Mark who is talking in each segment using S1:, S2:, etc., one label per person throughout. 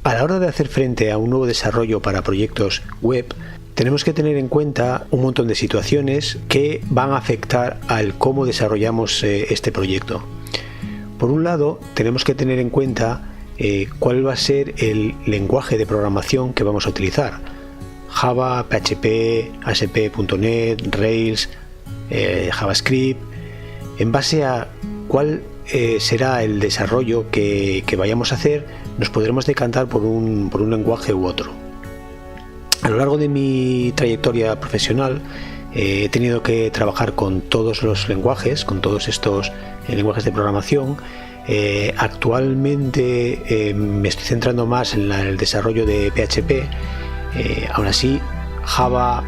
S1: A la hora de hacer frente a un nuevo desarrollo para proyectos web, tenemos que tener en cuenta un montón de situaciones que van a afectar al cómo desarrollamos este proyecto. Por un lado, tenemos que tener en cuenta cuál va a ser el lenguaje de programación que vamos a utilizar. Java, PHP, ASP.NET, Rails, JavaScript. En base a cuál será el desarrollo que vayamos a hacer, nos podremos decantar por un lenguaje u otro. A lo largo de mi trayectoria profesional he tenido que trabajar con todos los lenguajes, con todos estos lenguajes de programación. Actualmente me estoy centrando más en el desarrollo de PHP. Aún así, Java,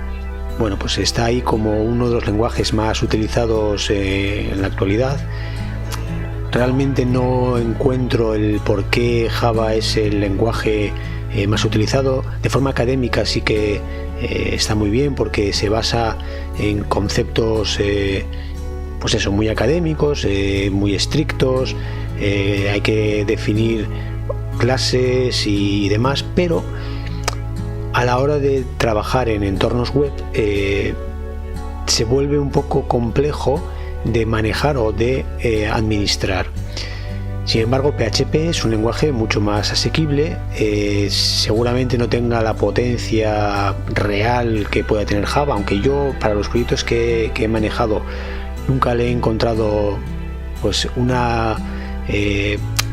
S1: bueno, pues está ahí como uno de los lenguajes más utilizados en la actualidad. Realmente no encuentro el por qué Java es el lenguaje más utilizado. De forma académica sí que está muy bien, porque se basa en conceptos pues eso, muy académicos, muy estrictos. Hay que definir clases y demás, pero a la hora de trabajar en entornos web se vuelve un poco complejo de manejar o de administrar. Sin embargo, PHP es un lenguaje mucho más asequible. Seguramente no tenga la potencia real que pueda tener Java, aunque yo, para los proyectos que he manejado, nunca le he encontrado pues una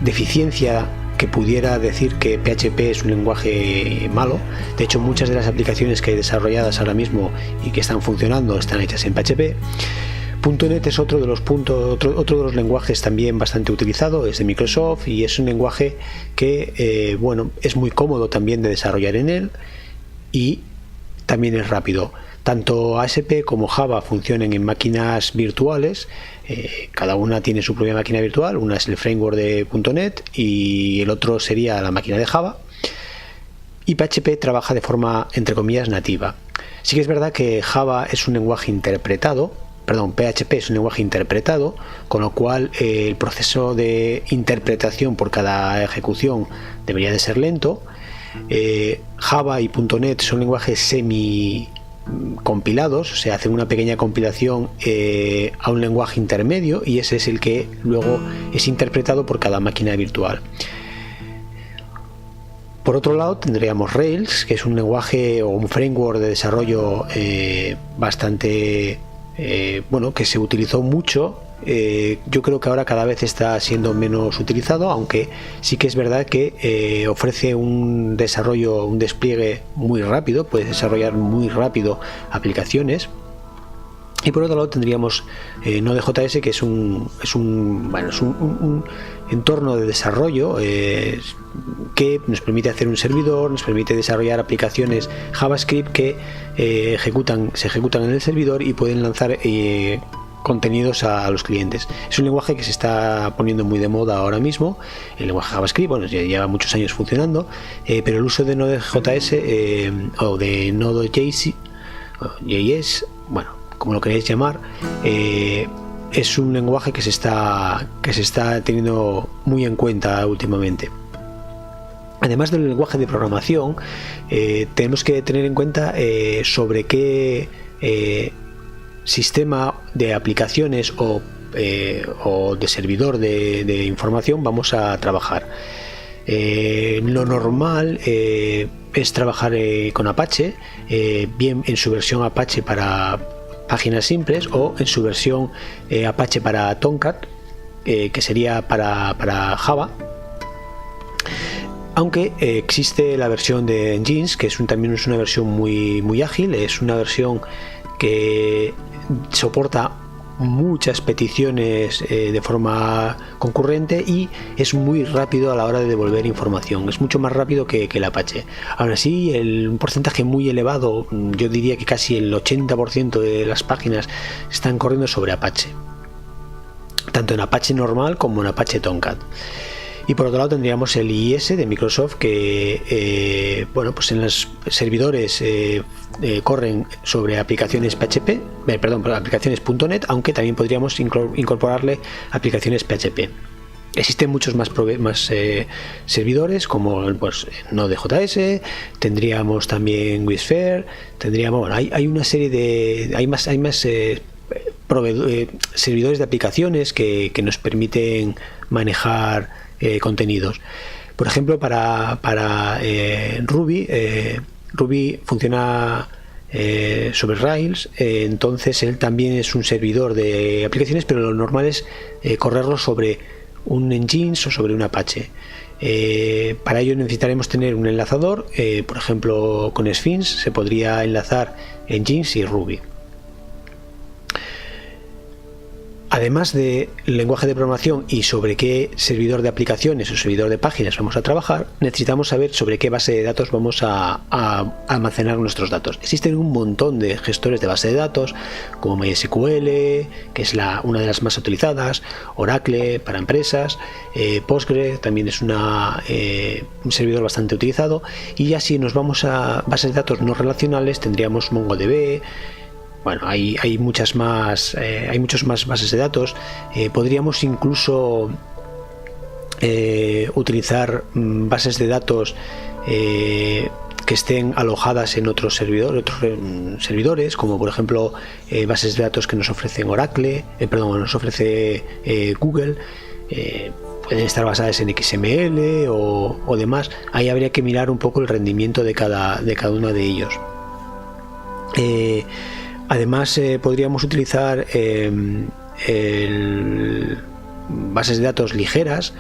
S1: deficiencia que pudiera decir que PHP es un lenguaje malo. De hecho, muchas de las aplicaciones que hay desarrolladas ahora mismo y que están funcionando están hechas en PHP. .NET es otro de los lenguajes también bastante utilizado, es de Microsoft, y es un lenguaje que bueno, es muy cómodo también de desarrollar en él, y también es rápido. Tanto ASP como Java funcionan en máquinas virtuales. Cada una tiene su propia máquina virtual. Una es el framework de .NET y el otro sería la máquina de Java. Y PHP trabaja de forma, entre comillas, nativa. Sí que es verdad que Java es un lenguaje interpretado, PHP es un lenguaje interpretado, con lo cual el proceso de interpretación por cada ejecución debería de ser lento. Java y .NET son lenguajes semi compilados, o sea, hacen una pequeña compilación a un lenguaje intermedio, y ese es el que luego es interpretado por cada máquina virtual. Por otro lado, tendríamos Rails, que es un lenguaje o un framework de desarrollo bastante bueno, que se utilizó mucho. Yo creo que ahora cada vez está siendo menos utilizado, aunque sí que es verdad que ofrece un desarrollo, un despliegue muy rápido, puedes desarrollar muy rápido aplicaciones. Y por otro lado tendríamos Node.js, que es un entorno de desarrollo que nos permite hacer un servidor, nos permite desarrollar aplicaciones JavaScript que se ejecutan en el servidor y pueden lanzar contenidos a los clientes. Es un lenguaje que se está poniendo muy de moda ahora mismo. El lenguaje JavaScript, bueno, ya lleva muchos años funcionando, pero el uso de Node.js o de Node.js, bueno, como lo queréis llamar, es un lenguaje que se está teniendo muy en cuenta últimamente. Además del lenguaje de programación, tenemos que tener en cuenta sobre qué sistema de aplicaciones o de servidor de información vamos a trabajar. Lo normal es trabajar con Apache, bien en su versión Apache para páginas simples o en su versión Apache para Tomcat, que sería para Java. Aunque existe la versión de Nginx, que también es una versión muy ágil, es una versión que soporta muchas peticiones de forma concurrente y es muy rápido a la hora de devolver información. Es mucho más rápido que el Apache. Aún así, un porcentaje muy elevado, yo diría que casi el 80% de las páginas están corriendo sobre Apache, tanto en Apache normal como en Apache Tomcat. Y por otro lado tendríamos el IIS de Microsoft, que bueno, pues en los servidores corren sobre aplicaciones PHP, aplicaciones .NET, aunque también podríamos incorporarle aplicaciones PHP. Existen muchos más servidores, como pues Node.js, tendríamos también WizFair, tendríamos, hay una serie de, hay más servidores de aplicaciones que nos permiten manejar contenidos. Por ejemplo, para Ruby, Ruby funciona sobre Rails, entonces él también es un servidor de aplicaciones, pero lo normal es correrlo sobre un Nginx o sobre un Apache. Para ello necesitaremos tener un enlazador, por ejemplo con Sphinx se podría enlazar Nginx y Ruby. Además del lenguaje de programación y sobre qué servidor de aplicaciones o servidor de páginas vamos a trabajar, necesitamos saber sobre qué base de datos vamos a almacenar nuestros datos. Existen un montón de gestores de base de datos, como MySQL, que es una de las más utilizadas, Oracle para empresas, Postgre también es un servidor bastante utilizado, y ya si nos vamos a bases de datos no relacionales, tendríamos MongoDB. Bueno, hay muchas más, hay muchas más bases de datos. Podríamos incluso utilizar bases de datos que estén alojadas en otros servidores, como por ejemplo bases de datos que nos ofrecen nos ofrece Google. Pueden estar basadas en XML o demás. Ahí habría que mirar un poco el rendimiento de cada uno de ellos. Además podríamos utilizar bases de datos ligeras.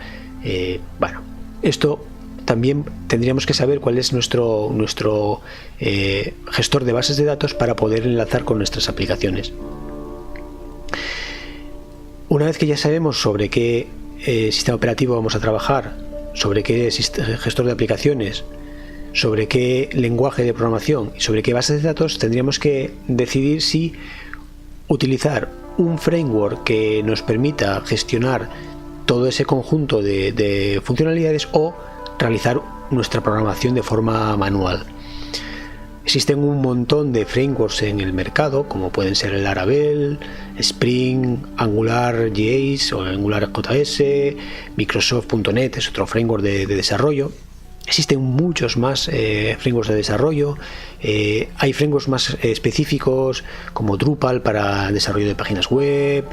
S1: Bueno, esto también tendríamos que saber cuál es nuestro gestor de bases de datos para poder enlazar con nuestras aplicaciones. Una vez que ya sabemos sobre qué sistema operativo vamos a trabajar, sobre qué gestor de aplicaciones, sobre qué lenguaje de programación y sobre qué bases de datos, tendríamos que decidir si utilizar un framework que nos permita gestionar todo ese conjunto de funcionalidades o realizar nuestra programación de forma manual. Existen un montón de frameworks en el mercado, como pueden ser el Laravel, Spring, AngularJS o AngularJS, Microsoft.NET es otro framework de desarrollo. Existen muchos más frameworks de desarrollo. Hay frameworks más específicos como Drupal para desarrollo de páginas web,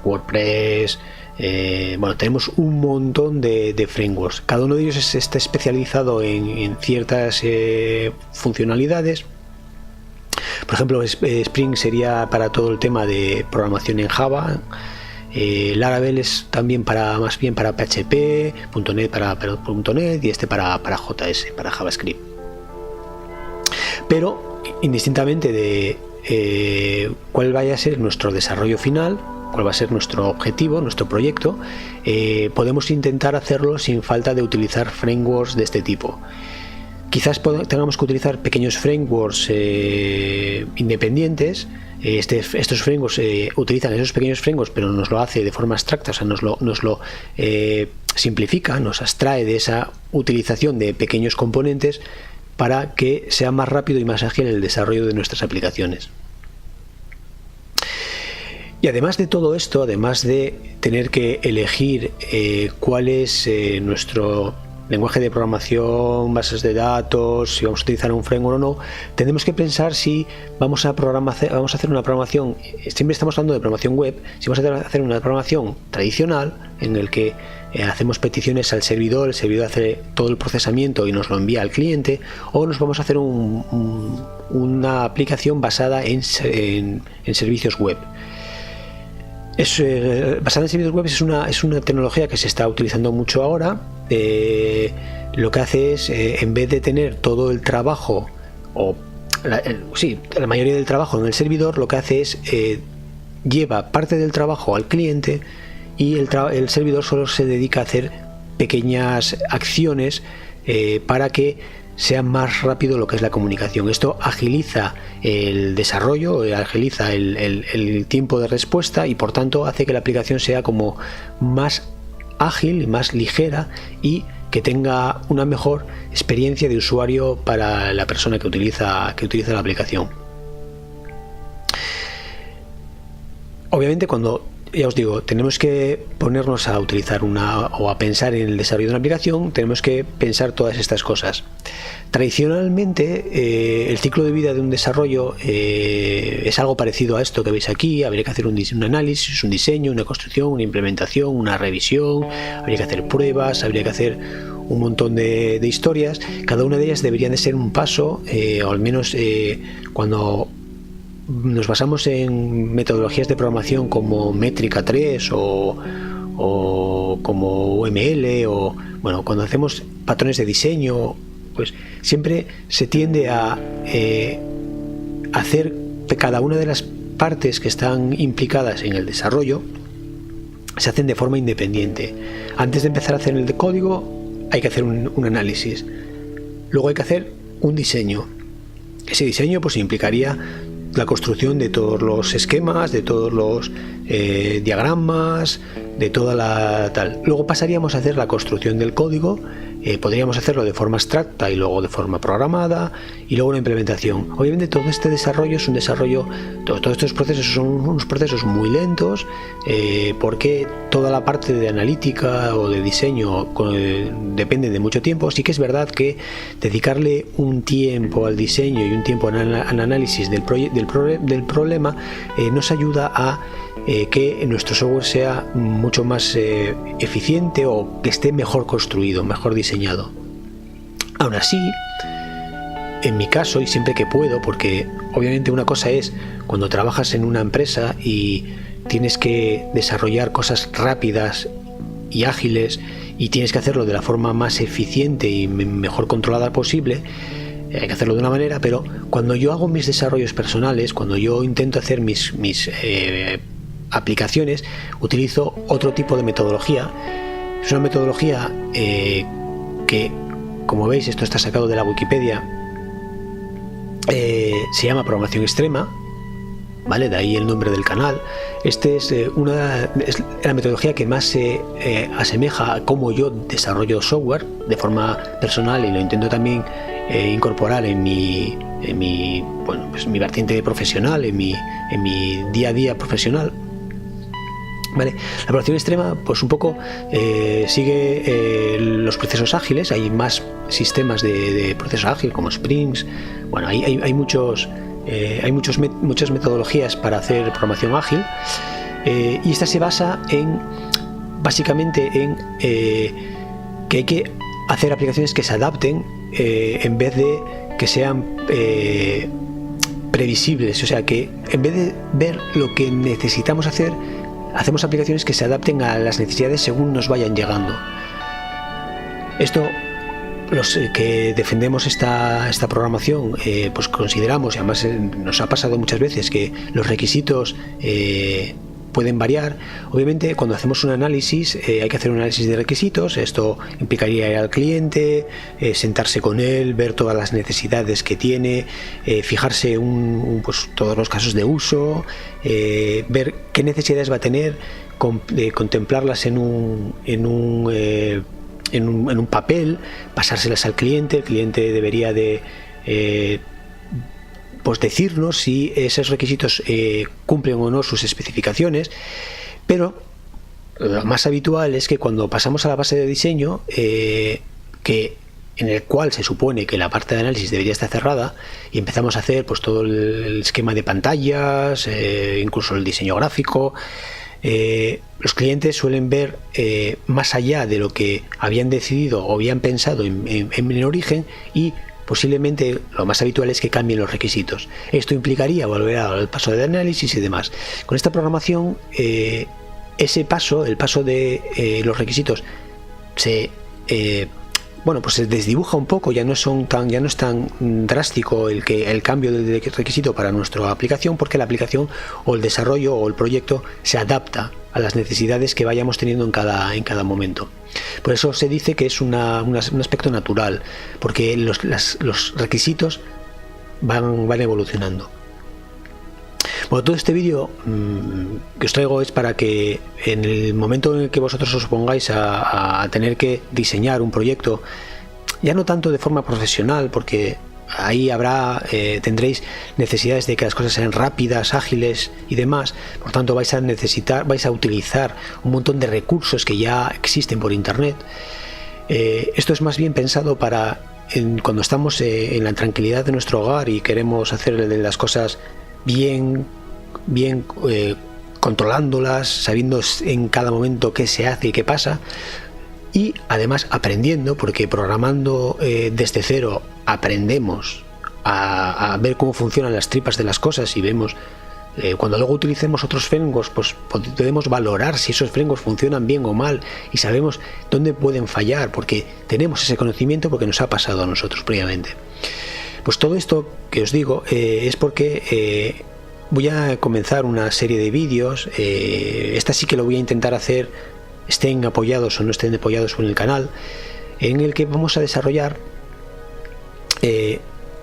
S1: WordPress. Bueno, tenemos un montón de frameworks. Cada uno de ellos está especializado en ciertas funcionalidades. Por ejemplo, Spring sería para todo el tema de programación en Java. Laravel es también más bien para PHP, .NET para .NET y para JS, para JavaScript. Pero indistintamente de cuál vaya a ser nuestro desarrollo final, cuál va a ser nuestro objetivo, nuestro proyecto, podemos intentar hacerlo sin falta de utilizar frameworks de este tipo. Quizás tengamos que utilizar pequeños frameworks independientes. Estos frameworks utilizan esos pequeños frameworks, pero nos lo hace de forma abstracta, o sea, nos lo simplifica, nos abstrae de esa utilización de pequeños componentes para que sea más rápido y más ágil el desarrollo de nuestras aplicaciones. Y además de todo esto, además de tener que elegir cuál es nuestro lenguaje de programación, bases de datos, si vamos a utilizar un framework o no, tenemos que pensar si vamos a hacer una programación. Siempre estamos hablando de programación web. Si vamos a hacer una programación tradicional en el que hacemos peticiones al servidor, el servidor hace todo el procesamiento y nos lo envía al cliente, o nos vamos a hacer una aplicación basada en servicios web. Basada en servicios web es una tecnología que se está utilizando mucho ahora. Lo que hace es, en vez de tener todo el trabajo, la mayoría del trabajo en el servidor, lo que hace es lleva parte del trabajo al cliente y el servidor solo se dedica a hacer pequeñas acciones para que sea más rápido lo que es la comunicación. Esto agiliza el desarrollo, agiliza el tiempo de respuesta y por tanto hace que la aplicación sea como más ágil y más ligera y que tenga una mejor experiencia de usuario para la persona que utiliza la aplicación. Obviamente, cuando ya os digo, tenemos que ponernos a utilizar o a pensar en el desarrollo de una aplicación, tenemos que pensar todas estas cosas. Tradicionalmente, el ciclo de vida de un desarrollo es algo parecido a esto que veis aquí. Habría que hacer un análisis, un diseño, una construcción, una implementación, una revisión, habría que hacer pruebas, habría que hacer un montón de historias. Cada una de ellas deberían de ser un paso, o al menos cuando nos basamos en metodologías de programación como Métrica 3 o como UML, o bueno, cuando hacemos patrones de diseño, pues siempre se tiende a hacer que cada una de las partes que están implicadas en el desarrollo se hacen de forma independiente. Antes de empezar a hacer el código hay que hacer un análisis, luego hay que hacer un diseño. Ese diseño pues implicaría la construcción de todos los esquemas, de todos los diagramas, de toda la tal. Luego pasaríamos a hacer la construcción del código. Podríamos hacerlo de forma abstracta y luego de forma programada, y luego una implementación. Obviamente todo este desarrollo es un desarrollo, todos estos procesos son unos procesos muy lentos, porque toda la parte de analítica o de diseño depende de mucho tiempo. Sí que es verdad que dedicarle un tiempo al diseño y un tiempo al análisis del problema nos ayuda a que nuestro software sea mucho más eficiente, o que esté mejor construido, mejor diseñado. Aún así, en mi caso, y siempre que puedo, porque obviamente una cosa es cuando trabajas en una empresa y tienes que desarrollar cosas rápidas y ágiles y tienes que hacerlo de la forma más eficiente y mejor controlada posible, hay que hacerlo de una manera. Pero cuando yo hago mis desarrollos personales, cuando yo intento hacer mis aplicaciones, utilizo otro tipo de metodología. Es una metodología que, como veis, esto está sacado de la Wikipedia, se llama programación extrema, ¿vale? De ahí el nombre del canal. Este es la metodología que más se asemeja a cómo yo desarrollo software de forma personal, y lo intento también incorporar en mi vertiente profesional, en mi día a día profesional. Vale. La programación extrema pues un poco sigue los procesos ágiles. Hay más sistemas de proceso ágil como sprints. Bueno, hay muchas metodologías para hacer programación ágil, y esta se basa básicamente en que hay que hacer aplicaciones que se adapten en vez de que sean previsibles. O sea, que en vez de ver lo que necesitamos hacer, hacemos aplicaciones que se adapten a las necesidades según nos vayan llegando. Esto, los que defendemos esta programación, pues consideramos, y además nos ha pasado muchas veces, que los requisitos pueden variar. Obviamente, cuando hacemos un análisis, hay que hacer un análisis de requisitos. Esto implicaría ir al cliente, sentarse con él, ver todas las necesidades que tiene, fijarse pues todos los casos de uso, ver qué necesidades va a tener, contemplarlas en un papel, pasárselas al cliente. El cliente debería de pues decirnos si esos requisitos cumplen o no sus especificaciones. Pero lo más habitual es que cuando pasamos a la fase de diseño, en el cual se supone que la parte de análisis debería estar cerrada, y empezamos a hacer pues todo el esquema de pantallas, incluso el diseño gráfico, los clientes suelen ver más allá de lo que habían decidido o habían pensado en el origen, y posiblemente lo más habitual es que cambien los requisitos. Esto implicaría volver al paso de análisis y demás. Con esta programación, ese paso, el paso de los requisitos, pues se desdibuja un poco. Ya no es tan drástico el cambio de requisito para nuestra aplicación, porque la aplicación o el desarrollo o el proyecto se adapta a las necesidades que vayamos teniendo en cada momento. Por eso se dice que es un aspecto natural, porque los requisitos van evolucionando. Bueno, todo este vídeo que os traigo es para que en el momento en el que vosotros os pongáis a tener que diseñar un proyecto, ya no tanto de forma profesional, porque ahí tendréis necesidades de que las cosas sean rápidas, ágiles y demás. Por tanto, vais a utilizar un montón de recursos que ya existen por internet. Esto es más bien pensado para cuando estamos en la tranquilidad de nuestro hogar y queremos hacer las cosas bien controlándolas, sabiendo en cada momento qué se hace y qué pasa, y además aprendiendo, porque programando desde cero aprendemos a ver cómo funcionan las tripas de las cosas y vemos cuando luego utilicemos otros frameworks, pues podemos valorar si esos frameworks funcionan bien o mal y sabemos dónde pueden fallar, porque tenemos ese conocimiento, porque nos ha pasado a nosotros previamente. Pues todo esto que os digo es porque voy a comenzar una serie de vídeos. Esta sí que lo voy a intentar hacer, estén apoyados o no estén apoyados en el canal, en el que vamos a desarrollar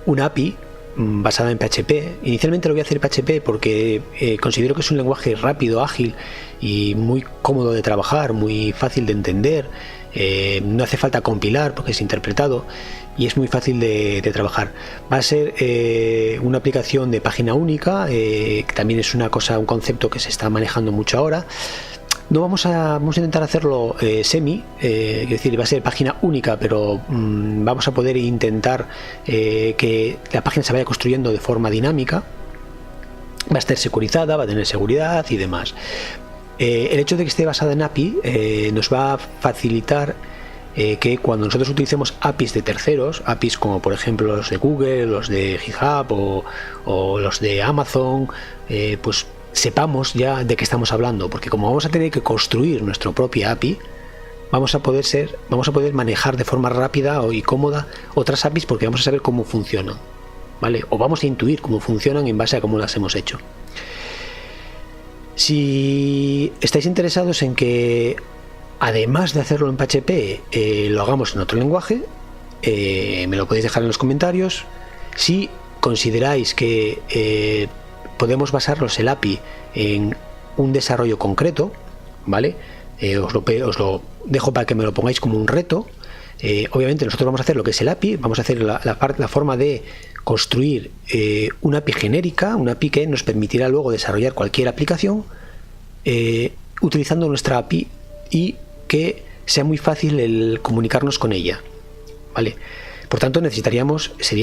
S1: una API basada en PHP. Inicialmente lo voy a hacer en PHP porque considero que es un lenguaje rápido, ágil y muy cómodo de trabajar, muy fácil de entender. No hace falta compilar porque es interpretado y es muy fácil de trabajar. Va a ser una aplicación de página única, que también es un concepto que se está manejando mucho ahora. No vamos a intentar hacerlo es decir, va a ser página única, pero vamos a poder intentar que la página se vaya construyendo de forma dinámica. Va a estar securizada, va a tener seguridad y demás. El hecho de que esté basada en API nos va a facilitar que cuando nosotros utilicemos APIs de terceros, APIs como por ejemplo los de Google, los de GitHub o los de Amazon, pues sepamos ya de qué estamos hablando, porque como vamos a tener que construir nuestra propia API, vamos a poder manejar de forma rápida y cómoda otras APIs, porque vamos a saber cómo funcionan, ¿vale? O vamos a intuir cómo funcionan en base a cómo las hemos hecho. Si estáis interesados en que además de hacerlo en PHP lo hagamos en otro lenguaje, me lo podéis dejar en los comentarios. Si consideráis que podemos basarnos el API en un desarrollo concreto, ¿vale? Os lo dejo para que me lo pongáis como un reto. Obviamente nosotros vamos a hacer lo que es el API, vamos a hacer la forma de construir una API genérica, una API que nos permitirá luego desarrollar cualquier aplicación utilizando nuestra API y que sea muy fácil el comunicarnos con ella, ¿vale? Por tanto, sería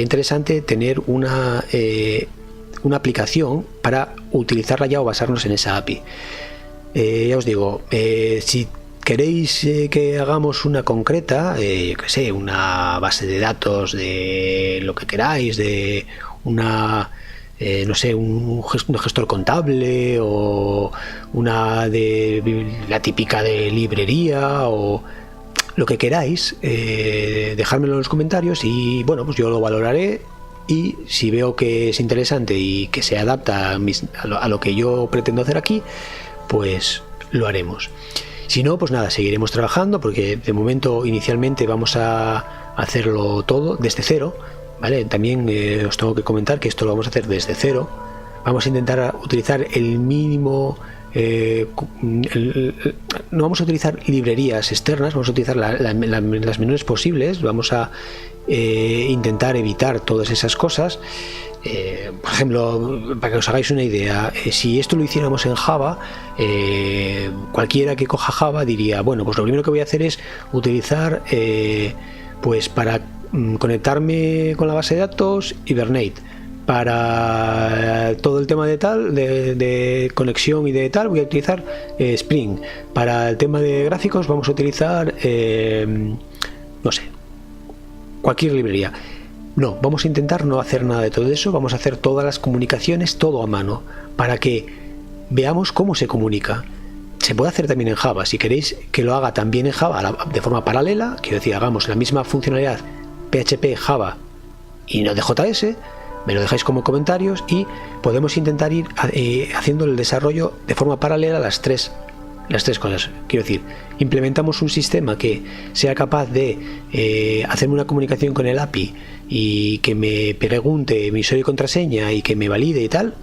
S1: interesante tener una aplicación para utilizarla ya o basarnos en esa API. Ya os digo, si queréis que hagamos una concreta, yo que sé, una base de datos de lo que queráis, de una no sé, un gestor contable o una de la típica de librería o lo que queráis, dejármelo en los comentarios y bueno, pues yo lo valoraré. Y si veo que es interesante y que se adapta a lo que yo pretendo hacer aquí, pues lo haremos. Si no, pues nada, seguiremos trabajando, porque de momento inicialmente vamos a hacerlo todo desde cero, ¿vale? También os tengo que comentar que esto lo vamos a hacer desde cero. Vamos a intentar utilizar el mínimo, no vamos a utilizar librerías externas, vamos a utilizar las menores posibles. Vamos a intentar evitar todas esas cosas. Por ejemplo, para que os hagáis una idea, si esto lo hiciéramos en Java, cualquiera que coja Java diría, bueno, pues lo primero que voy a hacer es utilizar pues para conectarme con la base de datos Hibernate, para todo el tema de conexión y de tal voy a utilizar Spring, para el tema de gráficos vamos a utilizar no sé, cualquier librería. No, vamos a intentar no hacer nada de todo eso, vamos a hacer todas las comunicaciones, todo a mano, para que veamos cómo se comunica. Se puede hacer también en Java, si queréis que lo haga también en Java de forma paralela, quiero decir, hagamos la misma funcionalidad PHP, Java y Node.js, me lo dejáis como comentarios y podemos intentar ir haciendo el desarrollo de forma paralela las tres cosas. Quiero decir, implementamos un sistema que sea capaz de hacerme una comunicación con el API y que me pregunte mi usuario y contraseña y que me valide y tal,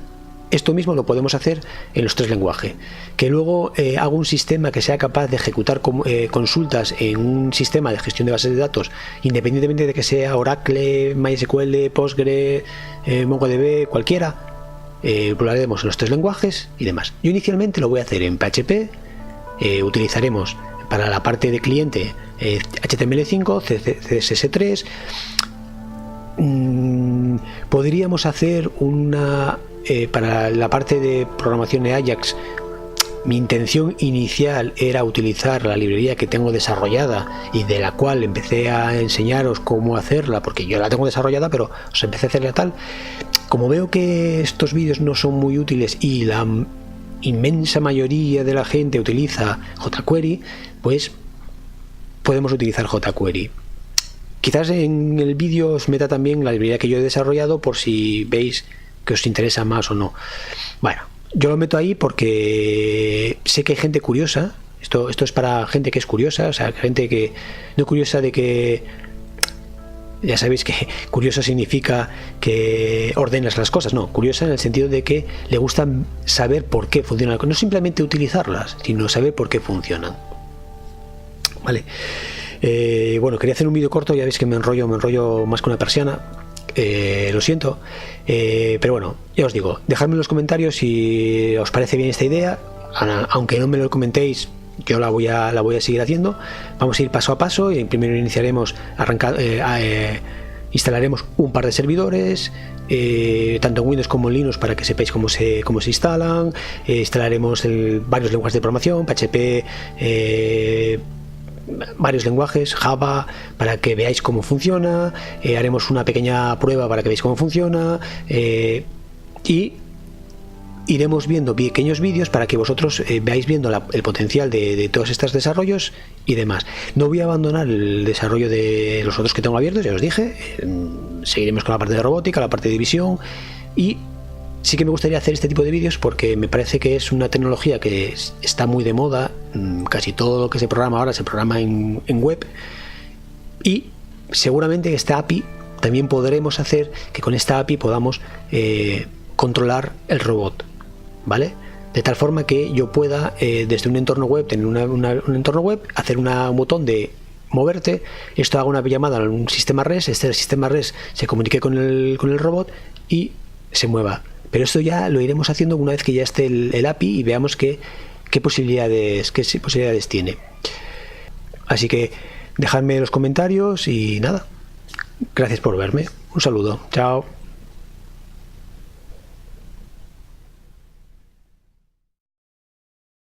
S1: esto mismo lo podemos hacer en los 3 lenguajes. Que luego hago un sistema que sea capaz de ejecutar consultas en un sistema de gestión de bases de datos, independientemente de que sea Oracle, MySQL, Postgre, MongoDB, cualquiera. Lo haremos en los 3 lenguajes y demás. Yo inicialmente lo voy a hacer en PHP. Utilizaremos para la parte de cliente HTML5, CSS3. Podríamos hacer una para la parte de programación de Ajax. Mi intención inicial era utilizar la librería que tengo desarrollada y de la cual empecé a enseñaros cómo hacerla, porque yo la tengo desarrollada, pero os empecé a hacerla tal. Como veo que estos vídeos no son muy útiles y la inmensa mayoría de la gente utiliza jQuery, pues podemos utilizar jQuery. Quizás en el vídeo os meta también la librería que yo he desarrollado por si veis que os interesa más o no. Bueno, yo lo meto ahí porque sé que hay gente curiosa. Esto es para gente que es curiosa, o sea, gente que no curiosa de que... Ya sabéis que curiosa significa que ordenas las cosas, no, curiosa en el sentido de que le gusta saber por qué funcionan, no simplemente utilizarlas, sino saber por qué funcionan. Vale. Bueno, quería hacer un vídeo corto, ya veis que me enrollo más que una persiana. Lo siento, pero bueno, ya os digo, dejadme en los comentarios si os parece bien esta idea. Aunque no me lo comentéis, yo la voy a seguir haciendo. Vamos a ir paso a paso y primero iniciaremos instalaremos un par de servidores, tanto en Windows como en Linux, para que sepáis cómo se instalan. Instalaremos varios lenguajes de programación, PHP, varios lenguajes, Java, para que veáis cómo funciona. Haremos una pequeña prueba para que veáis cómo funciona, y iremos viendo pequeños vídeos para que vosotros veáis viendo el potencial de todos estos desarrollos y demás. No voy a abandonar el desarrollo de los otros que tengo abiertos, ya os dije. Seguiremos con la parte de robótica, la parte de visión, y sí que me gustaría hacer este tipo de vídeos porque me parece que es una tecnología que está muy de moda. Casi todo lo que se programa ahora se programa en web, y seguramente esta API también podremos hacer que con esta API podamos controlar el robot, ¿vale? De tal forma que yo pueda desde un entorno web, tener un entorno web, hacer un botón de moverte, esto haga una llamada a un sistema REST, este sistema REST se comunique con el robot y se mueva. Pero esto ya lo iremos haciendo una vez que ya esté el API y veamos qué posibilidades tiene. Así que dejadme en los comentarios y nada, gracias por verme, un saludo, chao.